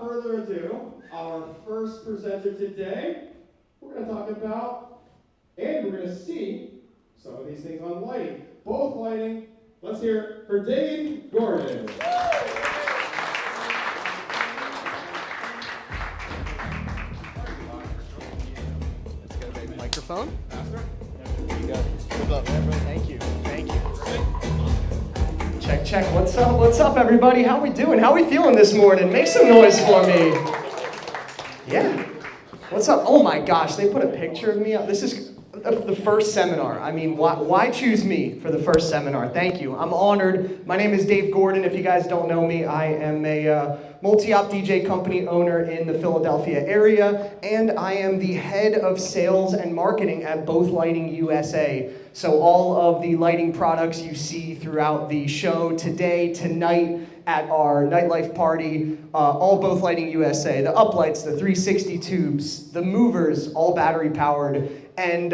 further ado, our first presenter today, we're going to talk about, and we're going to see some of these things on lighting. Both lighting. Let's hear it for Dave Gordon. Let's get a microphone. There you go. Good luck, man, bro. Thank you. Thank you. Check, check. What's up? What's up, everybody? How we doing? How we feeling this morning? Make some noise for me. Yeah. What's up? Oh my gosh, they put a picture of me up. This is the first seminar. I mean, why choose me for the first seminar? Thank you. I'm honored. My name is Dave Gordon. If you guys don't know me, I am a multi-op DJ company owner in the Philadelphia area, and I am the head of sales and marketing at Both Lighting USA. So all of the lighting products you see throughout the show today, tonight, at our nightlife party, all Both Lighting USA, the uplights, the 360 tubes, the movers, all battery powered. And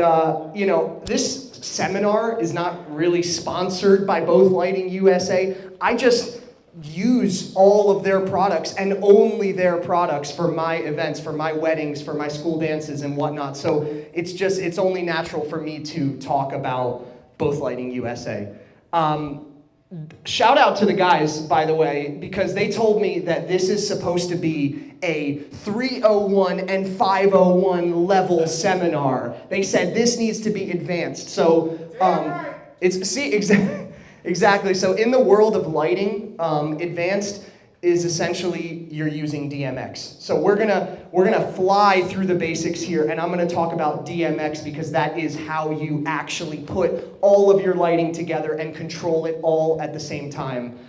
this seminar is not really sponsored by Both Lighting USA. I just use all of their products and only their products for my events, for my weddings, for my school dances and whatnot. So it's only natural for me to talk about Both Lighting USA. Shout out to the guys, by the way, because they told me that this is supposed to be a 301 and 501 level seminar. They said this needs to be advanced. So exactly. So in the world of lighting, advanced is essentially you're using DMX. So we're gonna fly through the basics here, and I'm gonna talk about DMX because that is how you actually put all of your lighting together and control it all at the same time.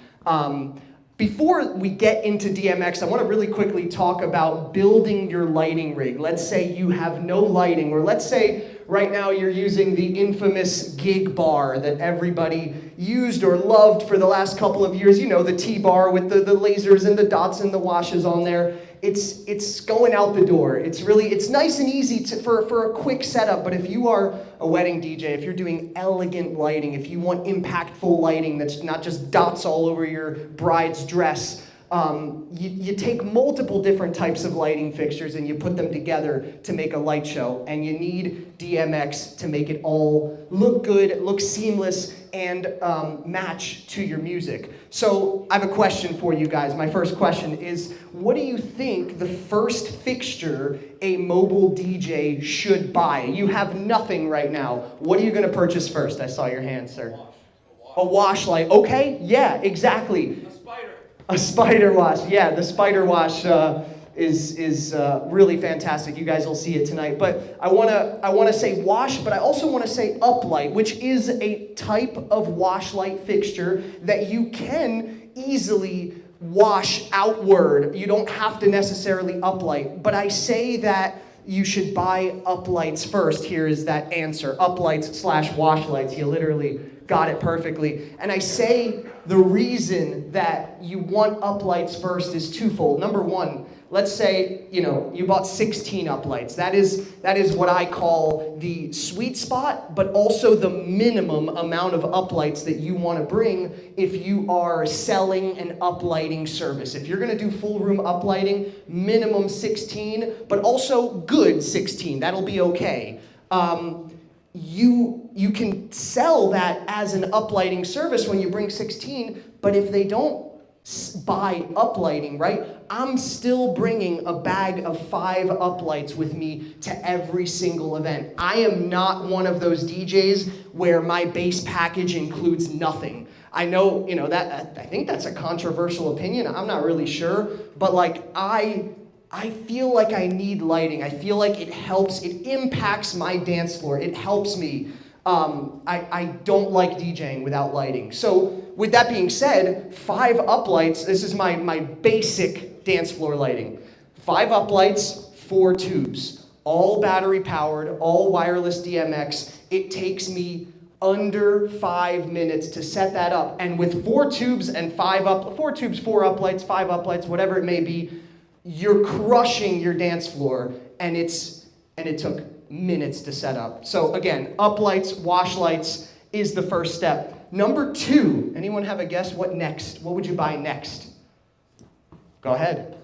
Before we get into DMX, I want to really quickly talk about building your lighting rig. Let's say you have no lighting, or let's say right now you're using the infamous gig bar that everybody used or loved for the last couple of years. You know, the T-bar with the lasers and the dots and the washes on there. It's going out the door. It's nice and easy for a quick setup, but if you are a wedding DJ, if you're doing elegant lighting, if you want impactful lighting that's not just dots all over your bride's dress, you take multiple different types of lighting fixtures and you put them together to make a light show, and you need DMX to make it all look good, look seamless, and match to your music. So I have a question for you guys. My first question is, what do you think the first fixture a mobile DJ should buy? You have nothing right now. What are you going to purchase first? I saw your hand, sir. A wash light. Okay, yeah, exactly. A spider wash. Yeah, the spider wash is really fantastic. You guys will see it tonight. But I wanna say wash, but I also want to say uplight, which is a type of wash light fixture that you can easily wash outward. You don't have to necessarily uplight. But I say that you should buy uplights first. Here is that answer. Uplights/wash lights. You literally got it perfectly. And I say the reason that you want uplights first is twofold. Number one, let's say, you bought 16 uplights. That is what I call the sweet spot, but also the minimum amount of uplights that you want to bring if you are selling an uplighting service. If you're going to do full room uplighting, minimum 16, but also good 16. That'll be okay. You can sell that as an uplighting service when you bring 16, but if they don't buy uplighting, right, I'm still bringing a bag of 5 uplights with me to every single event. I am not one of those DJs where my base package includes nothing. I know, that I think that's a controversial opinion. I'm not really sure, but I feel like I need lighting. I feel like it helps. It impacts my dance floor. It helps me. I don't like DJing without lighting. So with that being said, 5 uplights. This is my basic dance floor lighting. 5 uplights, 4 tubes, all battery powered, all wireless DMX. It takes me under 5 minutes to set that up. And with 4 tubes and 4 tubes, 4 uplights, 5 uplights, whatever it may be, you're crushing your dance floor, and it took minutes to set up. So again, uplights, wash lights is the first step. Number 2, anyone have a guess? What next? What would you buy next? Go ahead.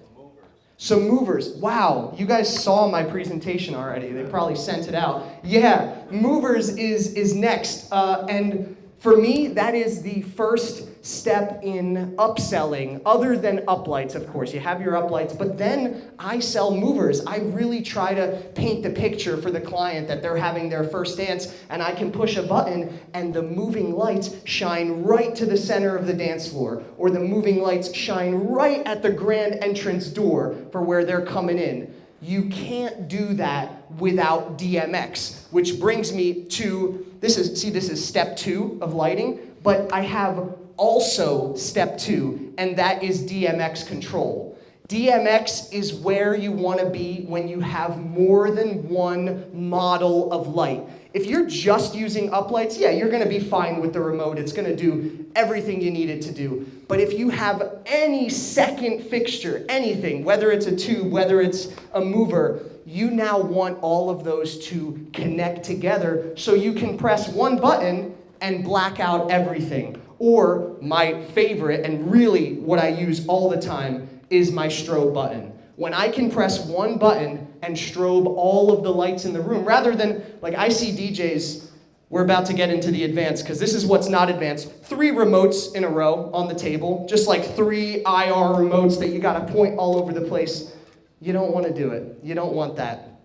So movers, wow, you guys saw my presentation already. They probably sent it out. Yeah, movers is next. And for me, that is the first step in upselling, other than uplights, of course. You have your uplights, but then I sell movers. I really try to paint the picture for the client that they're having their first dance, and I can push a button and the moving lights shine right to the center of the dance floor, or the moving lights shine right at the grand entrance door for where they're coming in. You can't do that without DMX, which brings me to, this is step 2 of lighting, but I have also step 2, and that is DMX control. DMX is where you want to be when you have more than one model of light. If you're just using uplights, yeah, you're going to be fine with the remote. It's going to do everything you need it to do. But if you have any second fixture, anything, whether it's a tube, whether it's a mover, you now want all of those to connect together so you can press one button and black out everything. Or my favorite, and really what I use all the time, is my strobe button. When I can press one button and strobe all of the lights in the room, rather than, like I see DJs, we're about to get into the advanced, because this is what's not advanced, 3 remotes in a row on the table, just like 3 IR remotes that you gotta point all over the place. You don't wanna do it. You don't want that.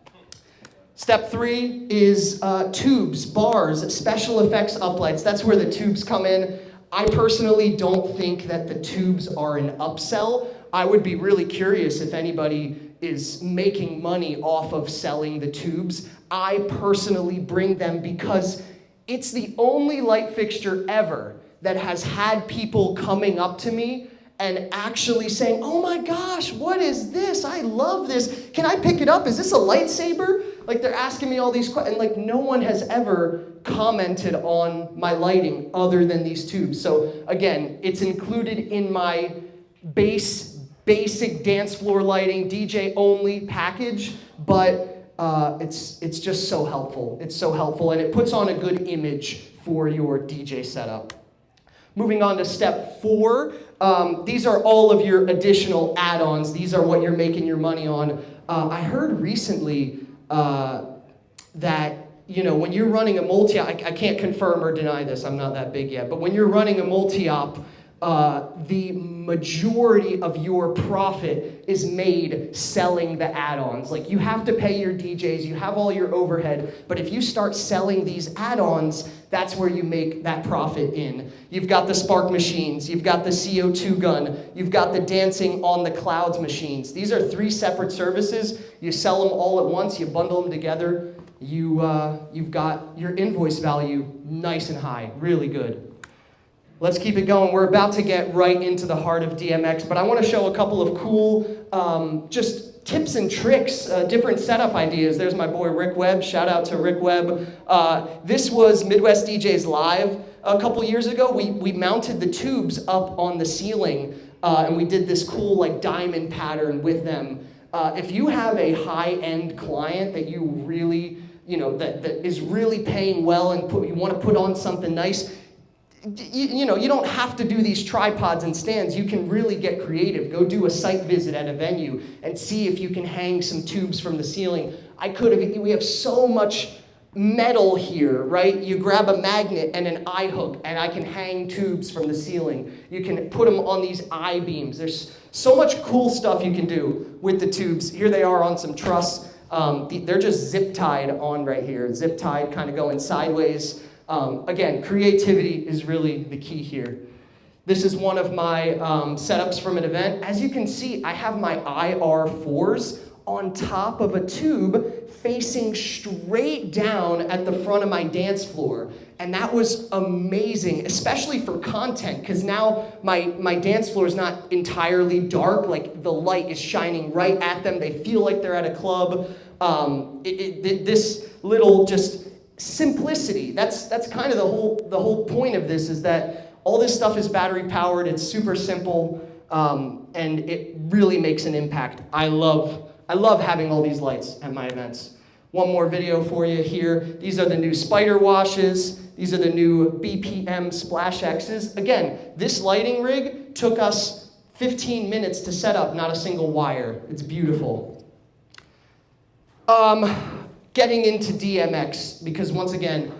Step 3 is tubes, bars, special effects uplights. That's where the tubes come in. I personally don't think that the tubes are an upsell. I would be really curious if anybody is making money off of selling the tubes. I personally bring them because it's the only light fixture ever that has had people coming up to me and actually saying, oh my gosh, what is this? I love this. Can I pick it up? Is this a lightsaber? Like, they're asking me all these questions, and like no one has ever commented on my lighting other than these tubes. So again, it's included in my basic dance floor lighting, DJ only package, but it's just so helpful. It's so helpful, and it puts on a good image for your DJ setup. Moving on to step 4, these are all of your additional add-ons. These are what you're making your money on. I heard recently that, you know, when you're running a multi-op, I can't confirm or deny this, I'm not that big yet, but when you're running a multi-op, the majority of your profit is made selling the add-ons. Like, you have to pay your DJs, you have all your overhead, but if you start selling these add-ons, that's where you make that profit in. You've got the spark machines, you've got the CO2 gun, you've got the dancing on the clouds machines. These are 3 separate services. You sell them all at once, you bundle them together, you've got your invoice value nice and high, really good. Let's keep it going. We're about to get right into the heart of DMX, but I want to show a couple of cool just tips and tricks, different setup ideas. There's my boy Rick Webb. Shout out to Rick Webb. This was Midwest DJs Live a couple years ago. We mounted the tubes up on the ceiling, and we did this cool like diamond pattern with them. If you have a high-end client that you really, you know, that is really paying well and you want to put on something nice, you know, you don't have to do these tripods and stands. You can really get creative. Go do a site visit at a venue and see if you can hang some tubes from the ceiling. We have so much metal here, right? You grab a magnet and an eye hook, and I can hang tubes from the ceiling. You can put them on these I-beams. There's so much cool stuff you can do with the tubes. Here they are on some truss. They're just zip-tied on right here. Zip-tied, kind of going sideways. Again, creativity is really the key here. This is one of my setups from an event. As you can see, I have my IR4s on top of a tube facing straight down at the front of my dance floor. And that was amazing, especially for content, because now my dance floor is not entirely dark. Like, the light is shining right at them. They feel like they're at a club. This little just simplicity, that's kind of the whole point of this, is that all this stuff is battery powered, it's super simple, and it really makes an impact. I love having all these lights at my events. One more video for you here. These are the new spider washes. These are the new BPM Splash X's. Again, this lighting rig took us 15 minutes to set up, not a single wire. It's beautiful. Getting into DMX, because once again,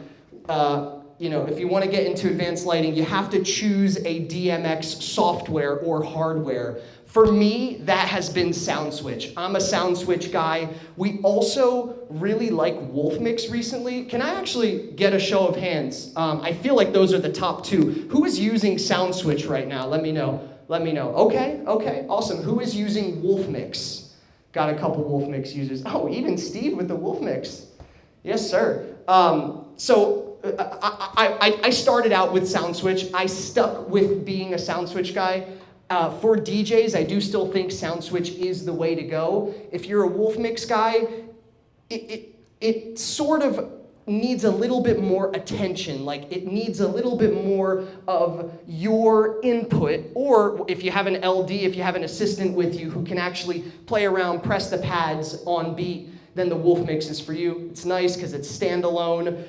if you want to get into advanced lighting, you have to choose a DMX software or hardware. For me, that has been SoundSwitch. I'm a SoundSwitch guy. We also really like WolfMix recently. Can I actually get a show of hands? I feel like those are the top two. Who is using SoundSwitch right now? Let me know. Okay, awesome. Who is using WolfMix? Got a couple WolfMix users. Oh, even Steve with the WolfMix. Yes, sir. I started out with SoundSwitch. I stuck with being a SoundSwitch guy. For DJs, I do still think SoundSwitch is the way to go. If you're a WolfMix guy, it sort of needs a little bit more attention. Like, it needs a little bit more of your input. Or if you have an LD, if you have an assistant with you who can actually play around, press the pads on beat, then the WolfMix is for you. It's nice because it's standalone,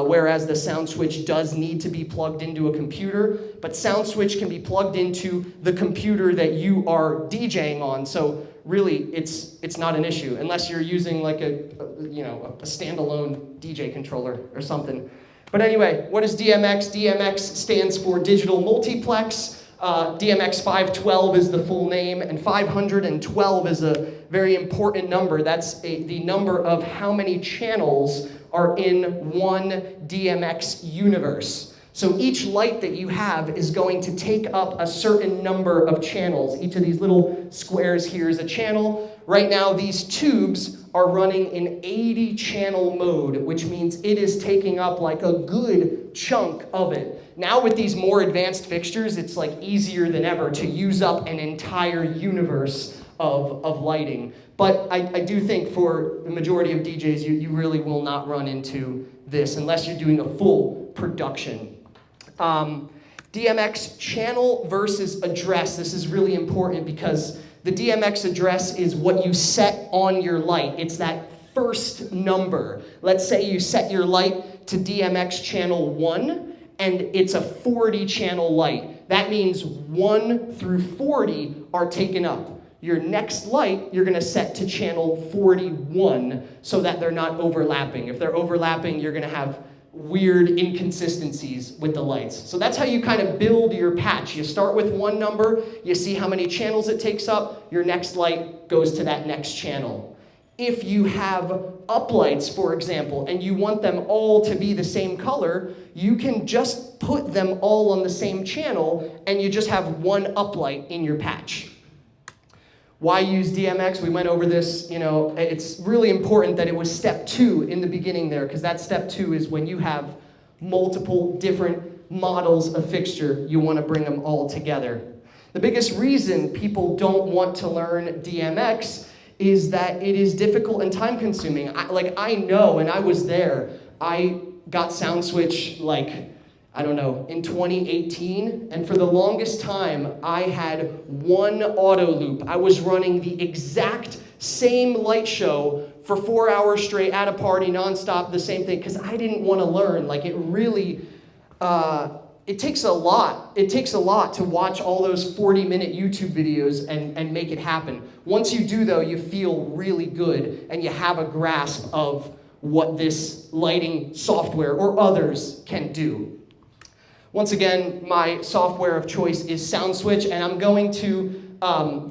whereas the SoundSwitch does need to be plugged into a computer. But SoundSwitch can be plugged into the computer that you are DJing on. So really, it's not an issue unless you're using like a standalone DJ controller or something. But anyway, what is DMX? DMX stands for Digital Multiplex. DMX 512 is the full name, and 512 is a very important number. That's the number of how many channels are in one DMX universe. So each light that you have is going to take up a certain number of channels. Each of these little squares here is a channel. Right now, these tubes are running in 80 channel mode, which means it is taking up like a good chunk of it. Now with these more advanced fixtures, it's like easier than ever to use up an entire universe of lighting. But I do think for the majority of DJs, you really will not run into this unless you're doing a full production. DMX channel versus address. This is really important because the DMX address is what you set on your light. It's that first number. Let's say you set your light to DMX channel 1, and it's a 40 channel light. That means 1 through 40 are taken up. Your next light, you're gonna set to channel 41 so that they're not overlapping. If they're overlapping, you're gonna have weird inconsistencies with the lights. So that's how you kind of build your patch. You start with one number, you see how many channels it takes up, your next light goes to that next channel. If you have uplights, for example, and you want them all to be the same color, you can just put them all on the same channel and you just have one uplight in your patch. Why use DMX? We went over this, it's really important that it was step 2 in the beginning there, because that step 2 is when you have multiple different models of fixture, you want to bring them all together. The biggest reason people don't want to learn DMX is that it is difficult and time consuming. I know, and I was there, I got SoundSwitch in 2018, and for the longest time, I had one auto loop. I was running the exact same light show for 4 hours straight at a party, nonstop, the same thing, because I didn't want to learn. It really, it takes a lot. It takes a lot to watch all those 40-minute YouTube videos and make it happen. Once you do, though, you feel really good, and you have a grasp of what this lighting software or others can do. Once again, my software of choice is SoundSwitch, and I'm going to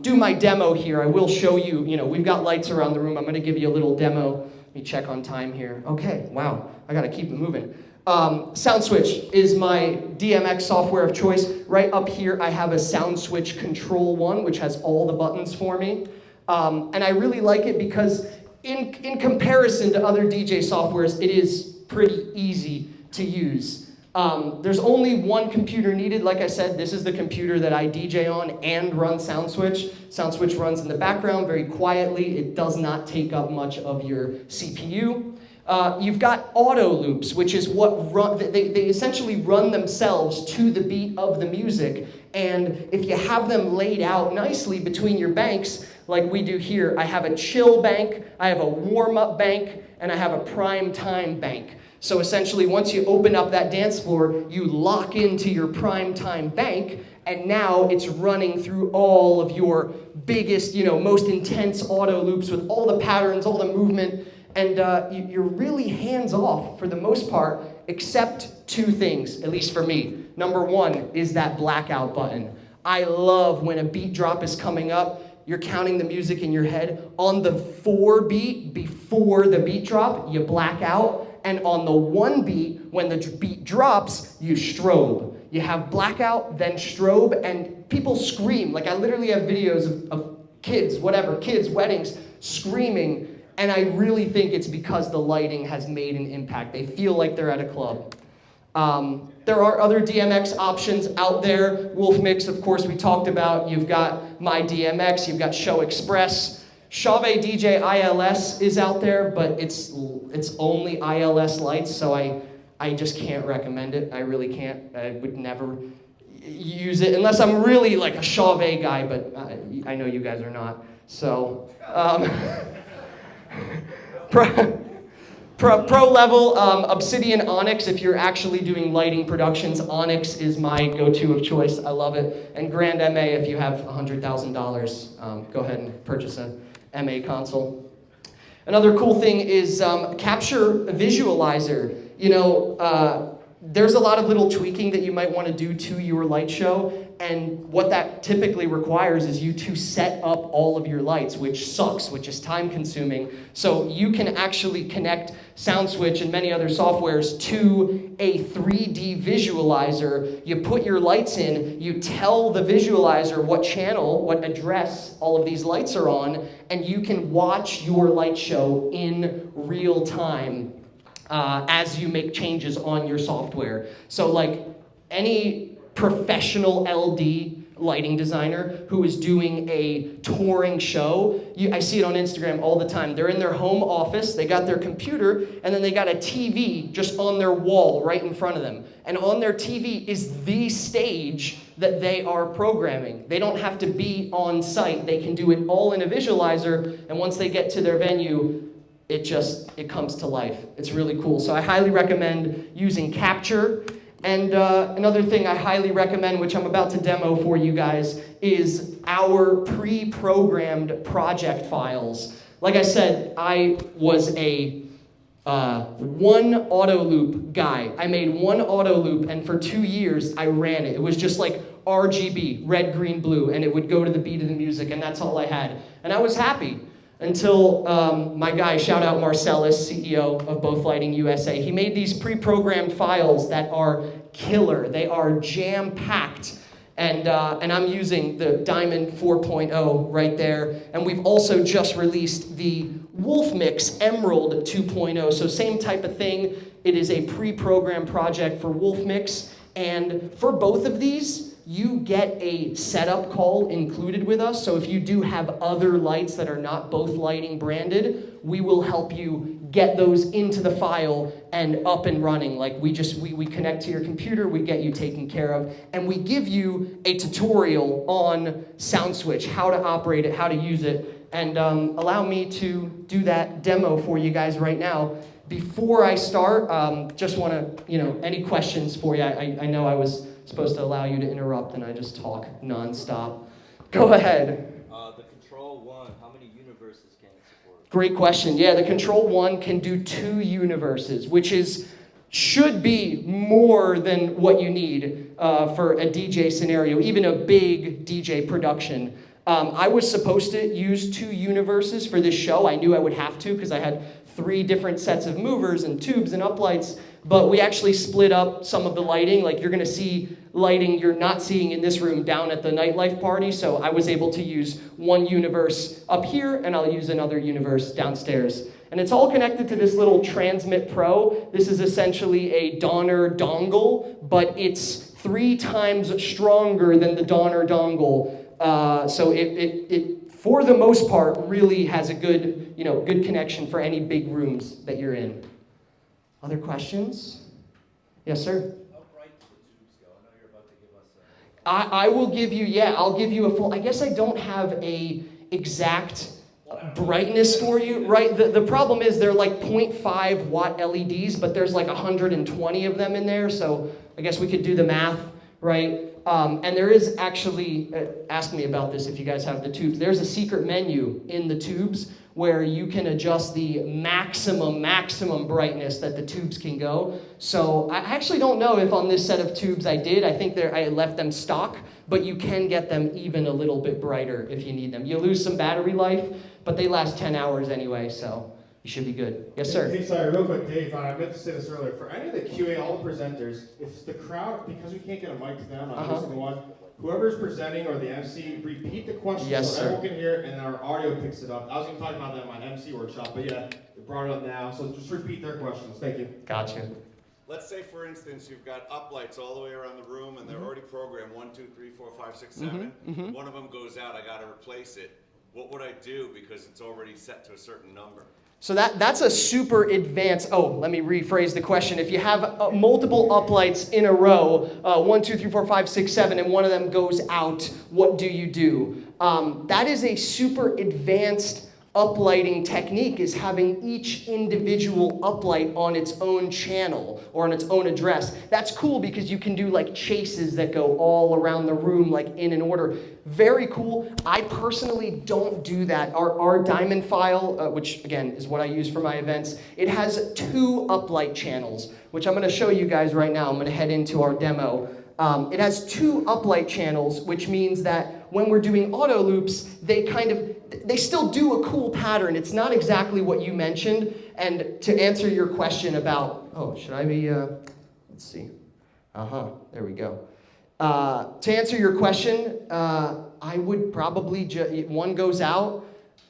do my demo here. I will show you, we've got lights around the room. I'm going to give you a little demo. Let me check on time here. Okay, wow, I got to keep it moving. SoundSwitch is my DMX software of choice. Right up here, I have a SoundSwitch Control 1, which has all the buttons for me. And I really like it because in comparison to other DJ softwares, it is pretty easy to use. There's only one computer needed. Like I said, this is the computer that I DJ on and run SoundSwitch. SoundSwitch runs in the background very quietly. It does not take up much of your CPU. You've got auto loops, which is what they essentially run themselves to the beat of the music. And if you have them laid out nicely between your banks, like we do here, I have a chill bank, I have a warm-up bank, and I have a prime time bank. So essentially, once you open up that dance floor, you lock into your prime time bank, and now it's running through all of your biggest, most intense auto loops with all the patterns, all the movement, and you're really hands-off for the most part, except two things, at least for me. Number one is that blackout button. I love when a beat drop is coming up, you're counting the music in your head. On the 4 beat, before the beat drop, you black out. And on the 1 beat, when the beat drops, you strobe. You have blackout, then strobe, and people scream. Like, I literally have videos of kids, weddings, screaming. And I really think it's because the lighting has made an impact. They feel like they're at a club. There are other DMX options out there. WolfMix, of course, we talked about. You've got My DMX, you've got Show Express. Chauvet DJ ILS is out there, but it's only ILS lights, so I just can't recommend it. I really can't. I would never use it unless I'm really like a Chauvet guy, but I know you guys are not. So, Pro level, Obsidian Onyx, if you're actually doing lighting productions, Onyx is my go-to of choice. I love it. And Grand MA, if you have $100,000, go ahead and purchase a MA console. Another cool thing is Capture Visualizer. There's a lot of little tweaking that you might want to do to your light show, and what that typically requires is you to set up all of your lights, which sucks, which is time consuming. So you can actually connect SoundSwitch and many other softwares to a 3D visualizer. You put your lights in, you tell the visualizer what channel, what address all of these lights are on, and you can watch your light show in real time as you make changes on your software. So like any professional LD lighting designer who is doing a touring show, I see it on Instagram all the time. They're in their home office, they got their computer, and then they got a TV just on their wall right in front of them. And on their TV is the stage that they are programming. They don't have to be on site. They can do it all in a visualizer, and once they get to their venue, it comes to life. It's really cool. So I highly recommend using Capture. And another thing I highly recommend, which I'm about to demo for you guys, is our pre-programmed project files. Like I said, I was a one auto loop guy. I made one auto loop, and for 2 years I ran it. It was just like RGB, red, green, blue, and it would go to the beat of the music, and that's all I had. And I was happy. Until my guy, shout out Marcellus, CEO of Both Lighting USA, he made these pre-programmed files that are killer. They are jam-packed. And I'm using the Diamond 4.0 right there. And we've also just released the WolfMix Emerald 2.0. So same type of thing. It is a pre-programmed project for WolfMix. And for both of these, you get a setup call included with us. So if you do have other lights that are not Both Lighting branded, we will help you get those into the file and up and running. Like we connect to your computer, we get you taken care of, and we give you a tutorial on SoundSwitch, how to operate it, how to use it, and allow me to do that demo for you guys right now. Before I start, just want to, any questions for you? I know I was supposed to allow you to interrupt, and I just talk nonstop. Go ahead. The Control 1, how many universes can it support? Great question. Yeah, the Control 1 can do 2 universes, which should be more than what you need for a DJ scenario, even a big DJ production. I was supposed to use 2 universes for this show. I knew I would have to because I had 3 different sets of movers and tubes and uplights, but we actually split up some of the lighting. Like you're going to see lighting you're not seeing in this room down at the nightlife party, so I was able to use one universe up here, and I'll use another universe downstairs. And it's all connected to this little Transmit Pro. This is essentially a Donner dongle, but it's 3 times stronger than the Donner dongle. So it for the most part, really has a good, good connection for any big rooms that you're in. Other questions? Yes, sir? How bright do the tubes go? I know you're about to give us I will give you, I'll give you a full, I guess I don't have a exact brightness for you, right? The problem is they're like 0.5 watt LEDs, but there's like 120 of them in there, so I guess we could do the math, right? And there is actually, ask me about this if you guys have the tubes, there's a secret menu in the tubes where you can adjust the maximum brightness that the tubes can go. So I actually don't know if on this set of tubes I did. I think I left them stock, but you can get them even a little bit brighter if you need them. You lose some battery life, but they last 10 hours anyway, so you should be good. Yes, sir? Hey, sorry, real quick, Dave, I meant to say this earlier. For any of the QA, all the presenters, if the crowd, because we can't get a mic to them on every single one, whoever's presenting or the MC, repeat the question so everyone can hear it and our audio picks it up. I was going to talk about that in my MC workshop, but yeah, you brought it up now, so just repeat their questions. Thank you. Gotcha. Let's say, for instance, you've got uplights all the way around the room and they're already programmed 1, 2, 3, 4, 5, 6, 7. One of them goes out, I got to replace it. What would I do because it's already set to a certain number? So that's a super advanced, let me rephrase the question. If you have multiple uplights in a row, 1, 2, 3, 4, 5, 6, 7, and one of them goes out, what do you do? That is a super advanced uplighting technique, is having each individual uplight on its own channel or on its own address. That's cool because you can do like chases that go all around the room like in an order. Very cool. I personally don't do that. Our diamond file, which again is what I use for my events, it has 2 uplight channels, which I'm going to show you guys right now. I'm going to head into our demo. It has 2 uplight channels, which means that when we're doing auto loops, they still do a cool pattern. It's not exactly what you mentioned. And to answer your question about, should I be, let's see. There we go. To answer your question, I would probably, one goes out,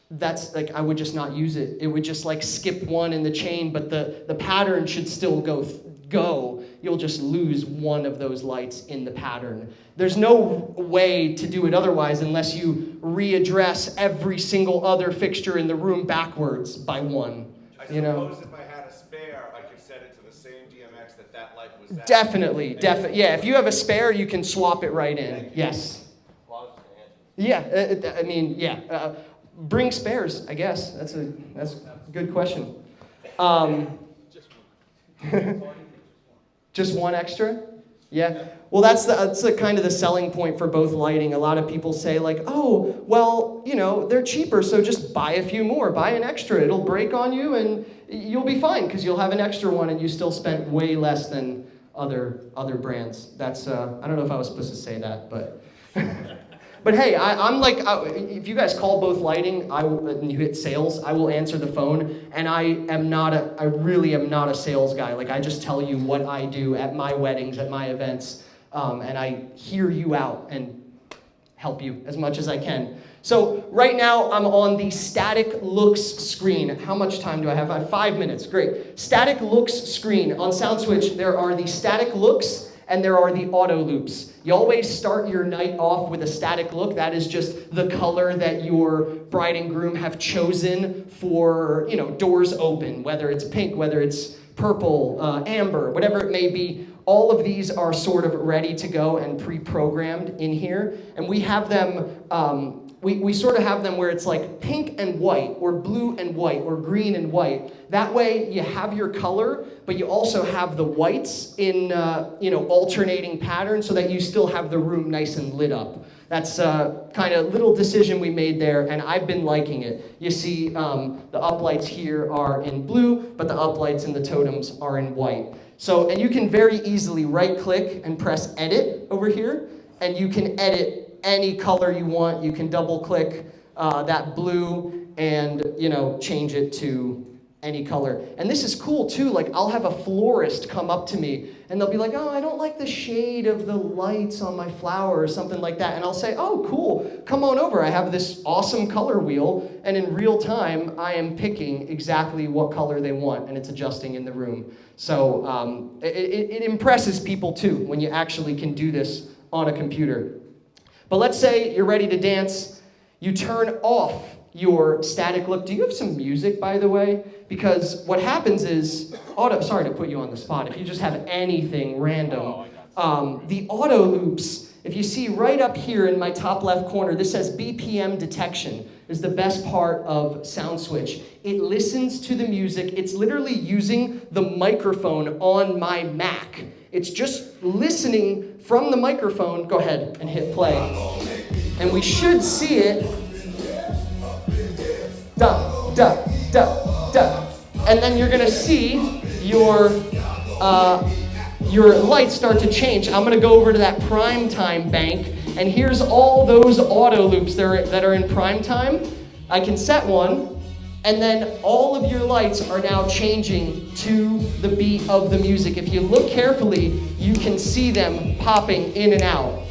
that's like, I would just not use it. It would just like skip one in the chain, but the pattern should still go. You'll just lose one of those lights in the pattern. There's no way to do it otherwise unless you readdress every single other fixture in the room backwards by 1. I suppose if I had a spare, I could set it to the same DMX that light was at. Definitely. Yeah, if you have a spare, you can swap it right in. Yes. Yeah, bring spares, I guess. That's a good question. Just one extra? Yeah. Well, that's the kind of the selling point for both lighting. A lot of people say like, they're cheaper, so just buy a few more. Buy an extra. It'll break on you, and you'll be fine because you'll have an extra one, and you still spent way less than other brands. That's I don't know if I was supposed to say that, but. But hey, I'm like, if you guys call both lighting, and you hit sales, I will answer the phone, and I really am not a sales guy. Like, I just tell you what I do at my weddings, at my events, and I hear you out and help you as much as I can. So right now, I'm on the static looks screen. How much time do I have? I have 5 minutes. Great. Static looks screen. On SoundSwitch, there are the static looks, and there are the auto loops. You always start your night off with a static look. That is just the color that your bride and groom have chosen for, doors open, whether it's pink, whether it's purple, amber, whatever it may be. All of these are sort of ready to go and pre-programmed in here. And we have them, we sort of have them where it's like pink and white, or blue and white, or green and white. That way you have your color, but you also have the whites in alternating patterns so that you still have the room nice and lit up. That's kind of little decision we made there, and I've been liking it. You see the uplights here are in blue, but the uplights in the totems are in white. So, and you can very easily right-click and press Edit over here, and you can edit any color you want. You can double-click that blue and, change it to any color. And this is cool too. Like, I'll have a florist come up to me and they'll be like, I don't like the shade of the lights on my flower or something like that. And I'll say, oh, cool, come on over. I have this awesome color wheel, and in real time, I am picking exactly what color they want, and it's adjusting in the room. So it impresses people too when you actually can do this on a computer. But let's say you're ready to dance. You turn off your static look. Do you have some music, by the way? Because what happens is, sorry to put you on the spot, if you just have anything random, the auto loops, if you see right up here in my top left corner, this says BPM detection. is the best part of SoundSwitch. It listens to the music. It's literally using the microphone on my Mac. It's just listening from the microphone. Go ahead and hit play. And we should see it. Da, da, da, da. And then you're gonna see your lights start to change. I'm gonna go over to that prime time bank, and here's all those auto loops that are in prime time. I can set one, and then all of your lights are now changing to the beat of the music. If you look carefully, you can see them popping in and out.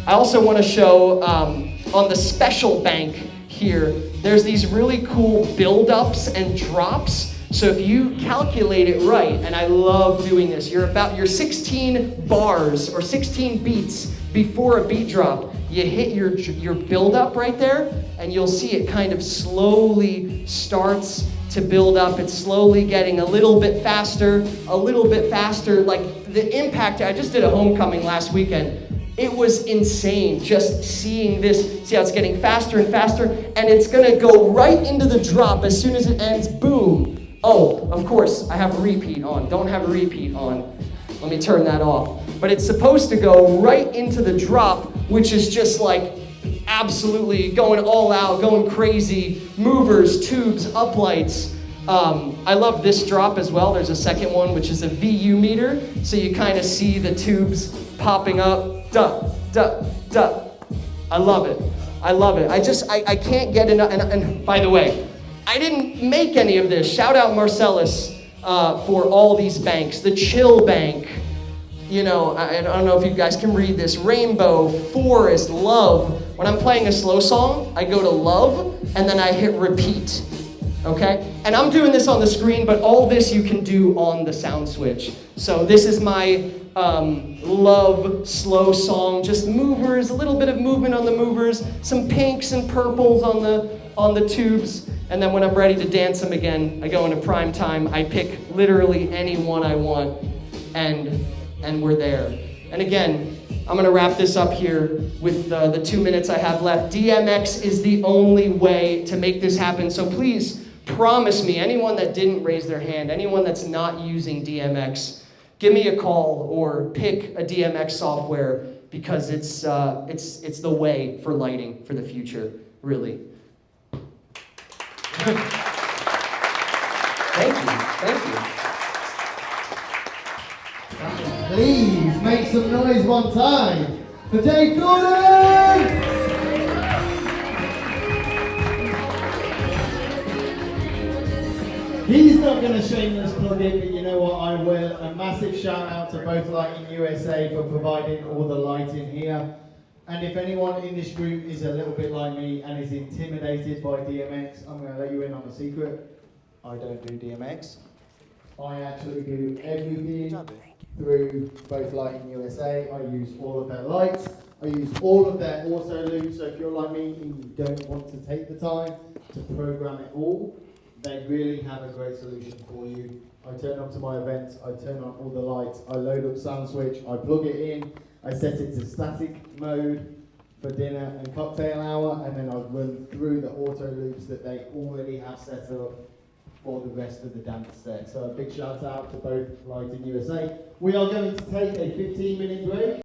I also want to show on the special bank here, there's these really cool build-ups and drops. So if you calculate it right, and I love doing this, you're 16 bars or 16 beats before a beat drop. You hit your build-up right there, and you'll see it kind of slowly starts to build up. It's slowly getting a little bit faster. Like the impact, I just did a homecoming last weekend. It was insane just seeing this. See how it's getting faster and faster, and it's gonna go right into the drop as soon as it ends, boom. Oh, of course, I have a repeat on. Don't have a repeat on. Let me turn that off. But it's supposed to go right into the drop, which is just like absolutely going all out, going crazy. Movers, tubes, uplights. I love this drop as well. There's a second one, which is a VU meter. So you kind of see the tubes popping up. Duh, duh, duh. I love it. I love it. I can't get enough. And by the way, I didn't make any of this. Shout out Marcellus for all these banks. The Chill Bank. You know, I don't know if you guys can read this. Rainbow, Forest, Love. When I'm playing a slow song, I go to Love, and then I hit repeat. Okay? And I'm doing this on the screen, but all this you can do on the SoundSwitch. So this is my Love slow song. Just movers, a little bit of movement on the movers, some pinks and purples on the tubes. And then when I'm ready to dance them again, I go into prime time. I pick literally any one I want, and we're there. And again, I'm going to wrap this up here with the 2 minutes I have left. DMX is the only way to make this happen. So please promise me, anyone that didn't raise their hand, anyone that's not using DMX, give me a call or pick a DMX software, because it's the way for lighting for the future, really. Thank you. Please make some noise one time for Dave Gordon! He's not going to shameless plug it, but you know what, I will. A massive shout out to both Lighting USA for providing all the lighting here. And if anyone in this group is a little bit like me and is intimidated by DMX, I'm going to let you in on a secret. I don't do DMX. I actually do everything through both Lighting USA. I use all of their lights. I use all of their auto loops. So if you're like me and you don't want to take the time to program it all, they really have a great solution for you. I turn up to my events, I turn on all the lights, I load up SoundSwitch, I plug it in, I set it to static mode for dinner and cocktail hour, and then I run through the auto loops that they already have set up for the rest of the dance set. So a big shout out to both Lighting USA. We are going to take a 15-minute break.